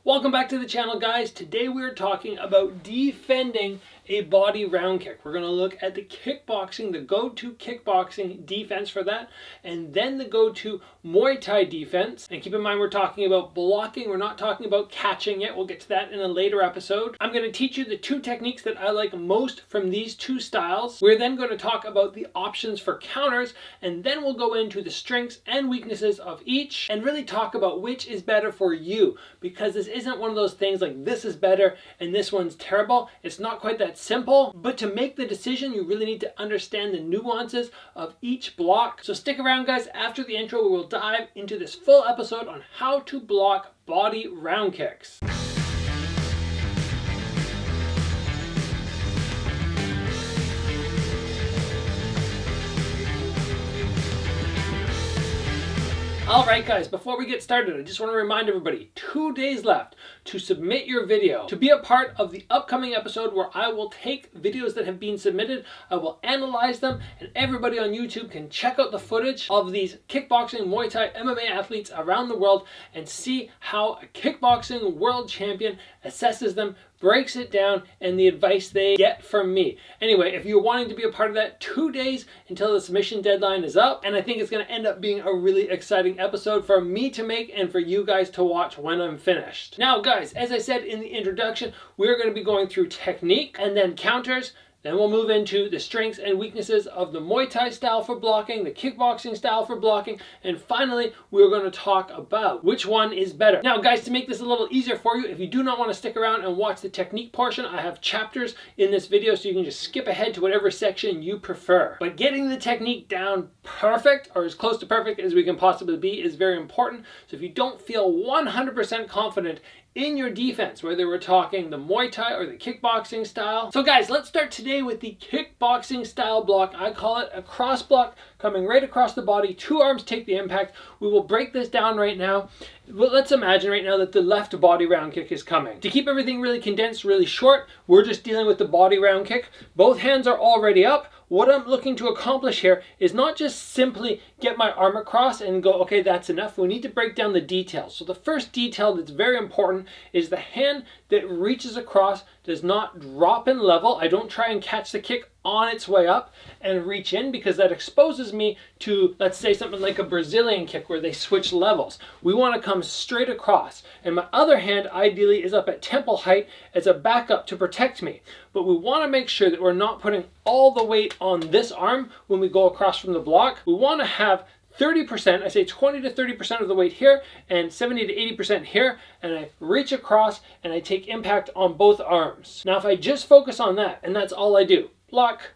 Welcome back to the channel, guys. Today we're talking about defending a body round kick. We're going to look at the kickboxing, the go-to kickboxing defense for that, and then the go-to Muay Thai defense. And keep in mind, we're talking about blocking. We're not talking about catching yet. We'll get to that in a later episode. I'm going to teach you the two techniques that I like most from these two styles. We're then going to talk about the options for counters, and then we'll go into the strengths and weaknesses of each and really talk about which is better for you, because this isn't one of those things like this is better and this one's terrible. It's not quite that simple, but to make the decision, you really need to understand the nuances of each block. So stick around, guys. After the intro, we will dive into this full episode on how to block body round kicks. Alright guys, before we get started, I just want to remind everybody, 2 days left to submit your video to be a part of the upcoming episode where I will take videos that have been submitted, I will analyze them, and everybody on YouTube can check out the footage of these kickboxing, Muay Thai, MMA athletes around the world and see how a kickboxing world champion assesses them, breaks it down, and the advice they get from me. Anyway, if you're wanting to be a part of that, 2 days until the submission deadline is up, and I think it's going to end up being a really exciting episode for me to make and for you guys to watch when I'm finished. Now guys, as I said in the introduction, we're going to be going through technique and then counters. Then we'll move into the strengths and weaknesses of the Muay Thai style for blocking, the kickboxing style for blocking, and finally, we're going to talk about which one is better. Now, guys, to make this a little easier for you, if you do not want to stick around and watch the technique portion, I have chapters in this video, so you can just skip ahead to whatever section you prefer. But getting the technique down perfect, or as close to perfect as we can possibly be, is very important. So if you don't feel 100% confident in your defense, whether we're talking the Muay Thai or the kickboxing style. So guys, let's start today with the kickboxing style block. I call it a cross block, coming right across the body. Two arms take the impact. We will break this down right now. Well, let's imagine right now that the left body round kick is coming. To keep everything really condensed, really short, we're just dealing with the body round kick. Both hands are already up. What I'm looking to accomplish here is not just simply get my arm across and go, okay, that's enough. We need to break down the details. So the first detail that's very important is the hand that reaches across does not drop in level. I don't try and catch the kick on its way up and reach in, because that exposes me to, let's say, something like a Brazilian kick where they switch levels. We want to come straight across. And my other hand ideally is up at temple height as a backup to protect me. But we want to make sure that we're not putting all the weight on this arm when we go across from the block. We want to have 30%, I say 20 to 30% of the weight here and 70 to 80% here, and I reach across and I take impact on both arms. Now if I just focus on that and that's all I do, block,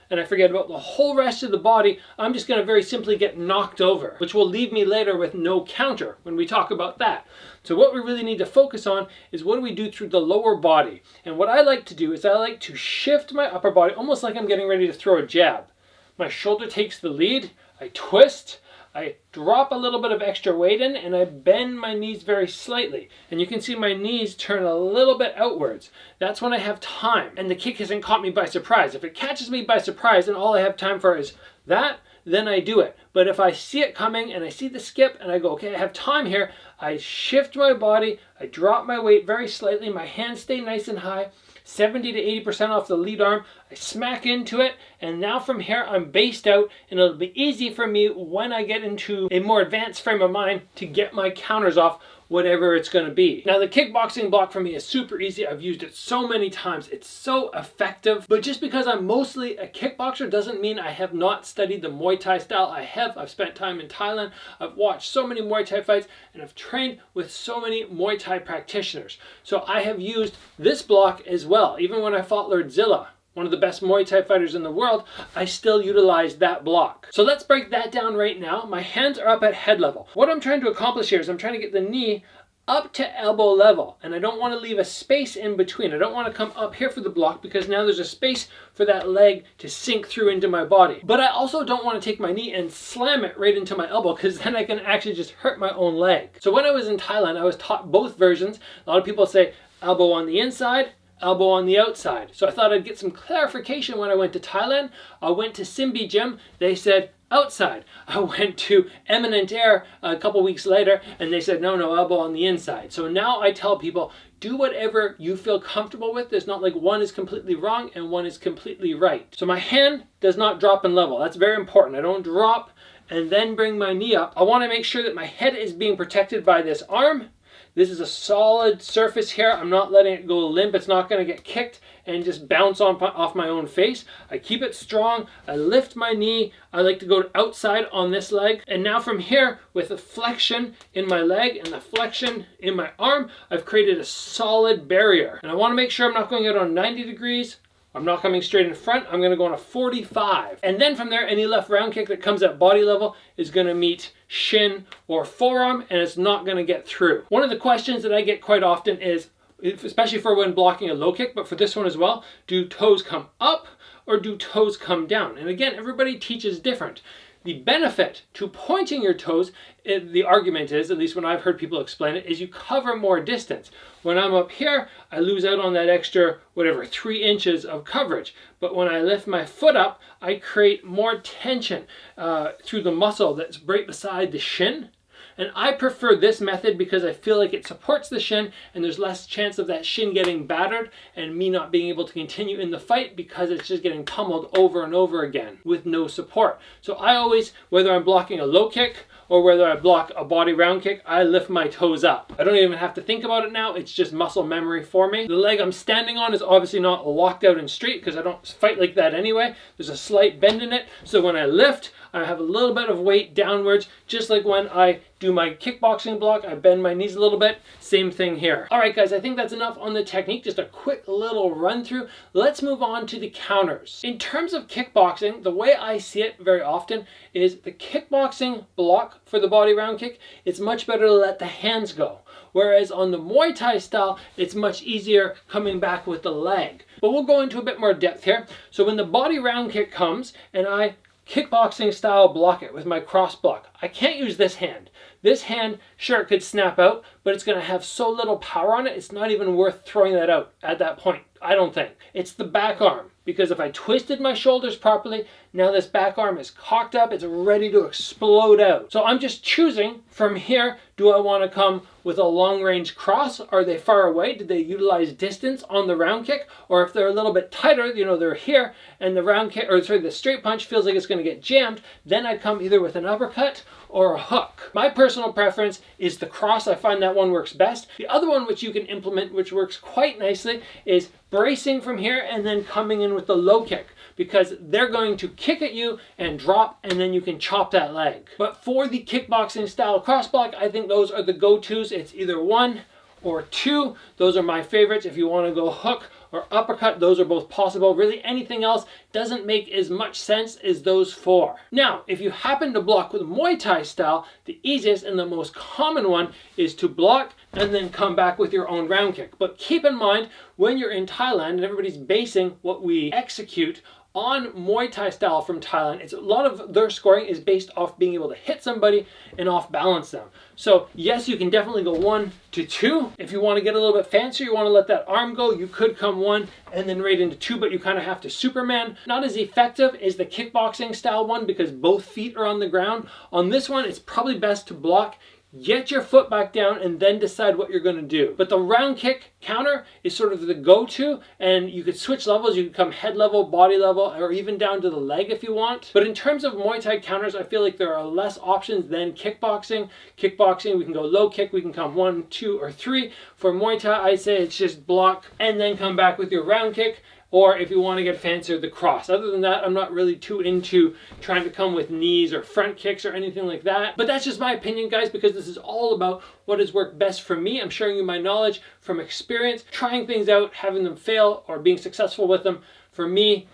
and I forget about the whole rest of the body, I'm just going to very simply get knocked over, which will leave me later with no counter when we talk about that. So what we really need to focus on is what do we do through the lower body. And what I like to do is I like to shift my upper body almost like I'm getting ready to throw a jab. My shoulder takes the lead, I twist, I drop a little bit of extra weight in, and I bend my knees very slightly. And you can see my knees turn a little bit outwards. That's when I have time, and the kick hasn't caught me by surprise. If it catches me by surprise and all I have time for is that, then I do it. But if I see it coming and I see the skip and I go, okay, I have time here, I shift my body, I drop my weight very slightly, my hands stay nice and high, 70 to 80% off the lead arm, I smack into it, and now from here I'm based out, and it'll be easy for me when I get into a more advanced frame of mind to get my counters off, whatever it's going to be. Now the kickboxing block for me is super easy. I've used it so many times. It's so effective. But just because I'm mostly a kickboxer doesn't mean I have not studied the Muay Thai style. I have. I've spent time in Thailand. I've watched so many Muay Thai fights, and I've trained with so many Muay Thai practitioners. So I have used this block as well. Even when I fought Lerdsila, one of the best Muay Thai fighters in the world, I still utilize that block. So let's break that down right now. My hands are up at head level. What I'm trying to accomplish here is I'm trying to get the knee up to elbow level, and I don't want to leave a space in between. I don't want to come up here for the block because now there's a space for that leg to sink through into my body. But I also don't want to take my knee and slam it right into my elbow, because then I can actually just hurt my own leg. So when I was in Thailand, I was taught both versions. A lot of people say elbow on the inside, elbow on the outside. So I thought I'd get some clarification when I went to Thailand. I went to Simbi Gym. They said outside. I went to Eminent Air a couple weeks later and they said, no, elbow on the inside. So now I tell people, do whatever you feel comfortable with. There's not like one is completely wrong and one is completely right. So my hand does not drop in level. That's very important. I don't drop and then bring my knee up. I want to make sure that my head is being protected by this arm. This is a solid surface here. I'm not letting it go limp. It's not going to get kicked and just bounce off my own face. I keep it strong. I lift my knee. I like to go outside on this leg. And now from here, with the flexion in my leg and the flexion in my arm, I've created a solid barrier. And I want to make sure I'm not going out on 90 degrees. I'm not coming straight in front. I'm going to go on a 45. And then from there, any left round kick that comes at body level is going to meet shin or forearm, and it's not going to get through. One of the questions that I get quite often is, especially for when blocking a low kick, but for this one as well, do toes come up or do toes come down? And again, everybody teaches different. The benefit to pointing your toes, the argument is, at least when I've heard people explain it, is you cover more distance. When I'm up here, I lose out on that extra, 3 inches of coverage. But when I lift my foot up, I create more tension through the muscle that's right beside the shin. And I prefer this method because I feel like it supports the shin and there's less chance of that shin getting battered and me not being able to continue in the fight because it's just getting pummeled over and over again with no support. So I always, whether I'm blocking a low kick or whether I block a body round kick, I lift my toes up. I don't even have to think about it now. It's just muscle memory for me. The leg I'm standing on is obviously not locked out and straight because I don't fight like that anyway. There's a slight bend in it. So when I lift, I have a little bit of weight downwards, just like when I do my kickboxing block, I bend my knees a little bit. Same thing here. All right, guys, I think that's enough on the technique. Just a quick little run through. Let's move on to the counters. In terms of kickboxing, the way I see it very often is the kickboxing block for the body round kick, it's much better to let the hands go. Whereas on the Muay Thai style, it's much easier coming back with the leg. But we'll go into a bit more depth here. So when the body round kick comes and I kickboxing style block it with my cross block, I can't use this hand. This hand, sure, it could snap out, but it's going to have so little power on it, it's not even worth throwing that out at that point, I don't think. It's the back arm, because if I twisted my shoulders properly, now this back arm is cocked up, it's ready to explode out. So I'm just choosing from here, do I want to come with a long range cross? Are they far away? Did they utilize distance on the round kick? Or if they're a little bit tighter, they're here, and the round kick, the straight punch feels like it's going to get jammed, then I come either with an uppercut or a hook. My personal preference is the cross. I find that one works best. The other one which you can implement, which works quite nicely, is bracing from here and then coming in with the low kick, because they're going to kick at you and drop, and then you can chop that leg. But for the kickboxing style cross block, I think those are the go-tos. It's either 1 or 2. Those are my favorites. If you want to go hook or uppercut, those are both possible. Really, anything else doesn't make as much sense as those 4. Now, if you happen to block with Muay Thai style, the easiest and the most common one is to block and then come back with your own round kick. But keep in mind, when you're in Thailand and everybody's basing what we execute on Muay Thai style from Thailand, it's a lot of their scoring is based off being able to hit somebody and off balance them. So yes, you can definitely go 1 to 2. If you want to get a little bit fancier, you want to let that arm go, you could come 1 and then right into 2, but you kind of have to Superman. Not as effective as the kickboxing style one because both feet are on the ground. On this one, it's probably best to block, get your foot back down, and then decide what you're going to do. But the round kick counter is sort of the go-to, and you could switch levels. You could come head level, body level, or even down to the leg if you want. But in terms of Muay Thai counters, I feel like there are less options than kickboxing. Kickboxing, we can go low kick, we can come 1, 2, or 3. For Muay Thai, I'd say it's just block and then come back with your round kick. Or if you want to get fancier, the cross. Other than that, I'm not really too into trying to come with knees or front kicks or anything like that. But that's just my opinion, guys, because this is all about what has worked best for me. I'm sharing you my knowledge from experience, trying things out, having them fail, or being successful with them. For me,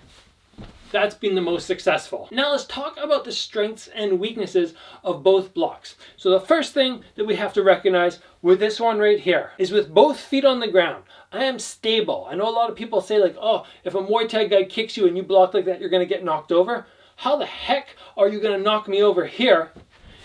that's been the most successful. Now let's talk about the strengths and weaknesses of both blocks. So the first thing that we have to recognize with this one right here is with both feet on the ground, I am stable. I know a lot of people say like, oh, if a Muay Thai guy kicks you and you block like that, you're going to get knocked over. How the heck are you going to knock me over here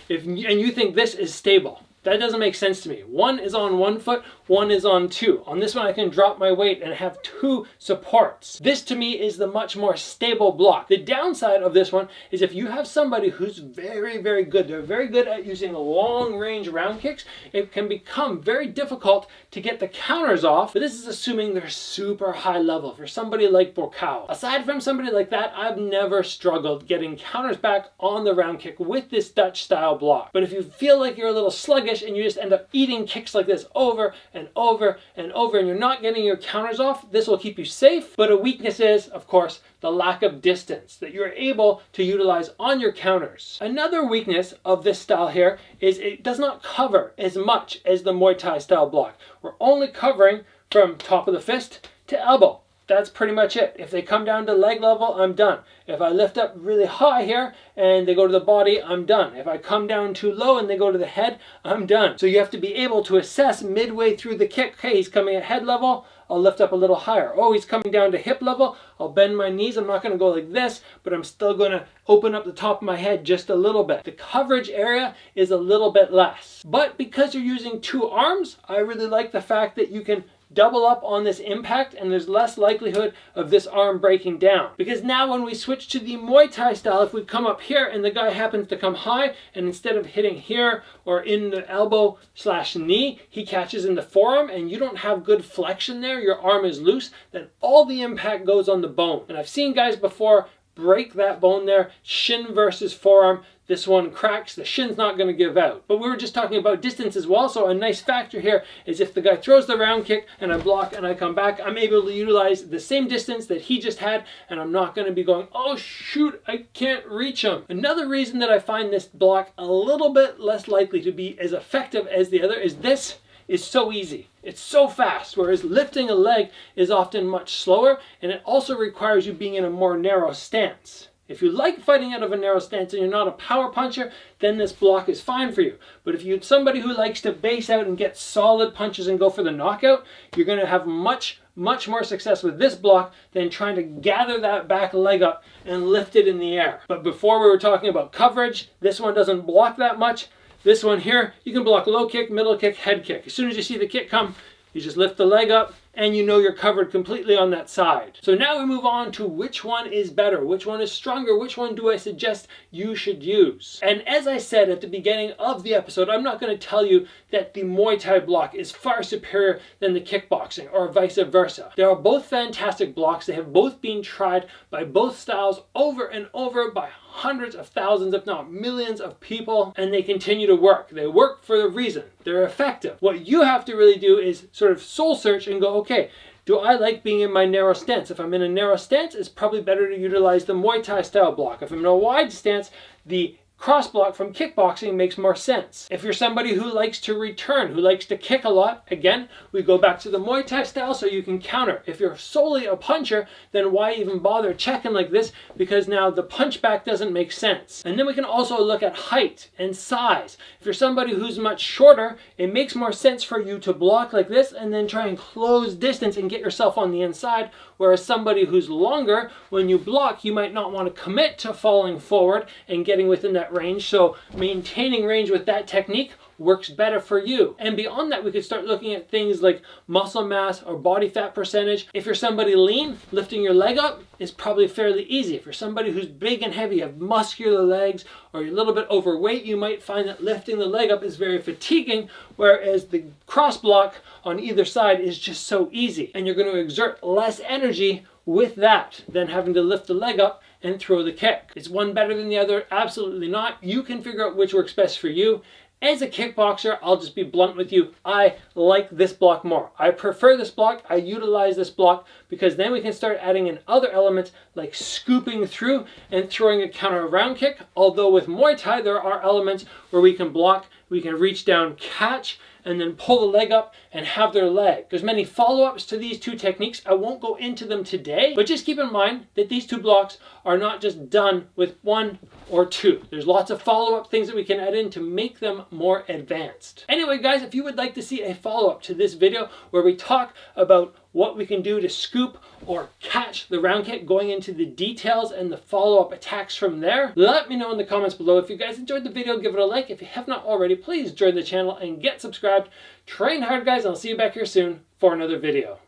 and you think this is stable? That doesn't make sense to me. One is on one foot, one is on two. On this one, I can drop my weight and have two supports. This to me is the much more stable block. The downside of this one is if you have somebody who's very, very good, they're very good at using long range round kicks, it can become very difficult to get the counters off, but this is assuming they're super high level. For somebody like Buakaw, aside from somebody like that, I've never struggled getting counters back on the round kick with this Dutch style block. But if you feel like you're a little sluggish and you just end up eating kicks like this over and over and over and you're not getting your counters off, this will keep you safe. But a weakness is, of course, the lack of distance that you're able to utilize on your counters. Another weakness of this style here is it does not cover as much as the Muay Thai style block. We're only covering from top of the fist to elbow. That's pretty much it. If they come down to leg level, I'm done. If I lift up really high here and they go to the body, I'm done. If I come down too low and they go to the head, I'm done. So you have to be able to assess midway through the kick. Okay, he's coming at head level, I'll lift up a little higher. Oh, he's coming down to hip level, I'll bend my knees. I'm not going to go like this, but I'm still going to open up the top of my head just a little bit. The coverage area is a little bit less. But because you're using two arms, I really like the fact that you can double up on this impact and there's less likelihood of this arm breaking down. Because now when we switch to the Muay Thai style, if we come up here and the guy happens to come high and instead of hitting here or in the elbow / knee, he catches in the forearm and you don't have good flexion there, your arm is loose, then all the impact goes on the bone. And I've seen guys before break that bone there, shin versus forearm. This one cracks, the shin's not going to give out. But we were just talking about distance as well, so a nice factor here is if the guy throws the round kick and I block and I come back, I'm able to utilize the same distance that he just had and I'm not going to be going, oh shoot, I can't reach him. Another reason that I find this block a little bit less likely to be as effective as the other is this is so easy. It's so fast, whereas lifting a leg is often much slower and it also requires you being in a more narrow stance. If you like fighting out of a narrow stance and you're not a power puncher, then this block is fine for you. But if you're somebody who likes to base out and get solid punches and go for the knockout, you're going to have much more success with this block than trying to gather that back leg up and lift it in the air. But before we were talking about coverage, this one doesn't block that much. This one here, you can block low kick, middle kick, head kick. As soon as you see the kick come, you just lift the leg up and you know you're covered completely on that side. So now we move on to which one is better, which one is stronger, which one do I suggest you should use. And as I said at the beginning of the episode, I'm not going to tell you that the Muay Thai block is far superior than the kickboxing or vice versa. They are both fantastic blocks. They have both been tried by both styles over and over by hundreds of thousands, if not millions of people, and they continue to work. They work for a reason. They're effective. What you have to really do is sort of soul search and go, okay, do I like being in my narrow stance? If I'm in a narrow stance, it's probably better to utilize the Muay Thai style block. If I'm in a wide stance, the cross block from kickboxing makes more sense. If you're somebody who likes to return, who likes to kick a lot, again, we go back to the Muay Thai style so you can counter. If you're solely a puncher, then why even bother checking like this? Because now the punch back doesn't make sense. And then we can also look at height and size. If you're somebody who's much shorter, it makes more sense for you to block like this and then try and close distance and get yourself on the inside. Whereas somebody who's longer, when you block, you might not want to commit to falling forward and getting within that range. So maintaining range with that technique works better for you. And beyond that, we could start looking at things like muscle mass or body fat percentage. If you're somebody lean, lifting your leg up is probably fairly easy. If you're somebody who's big and heavy, have muscular legs, or you're a little bit overweight, you might find that lifting the leg up is very fatiguing, whereas the cross block on either side is just so easy. And you're going to exert less energy with that than having to lift the leg up and throw the kick. Is one better than the other? Absolutely not. You can figure out which works best for you. As a kickboxer, I'll just be blunt with you. I like this block more. I prefer this block. I utilize this block because then we can start adding in other elements like scooping through and throwing a counter round kick. Although with Muay Thai, there are elements where we can block, we can reach down, catch, and then pull the leg up and have their leg. There's many follow-ups to these two techniques. I won't go into them today, but just keep in mind that these two blocks are not just done with one or two. There's lots of follow-up things that we can add in to make them more advanced. Anyway, guys, if you would like to see a follow-up to this video where we talk about what we can do to scoop or catch the round kick, going into the details and the follow-up attacks from there, let me know in the comments below. If you guys enjoyed the video, give it a like. If you have not already, please join the channel and get subscribed. Train hard, guys, and I'll see you back here soon for another video.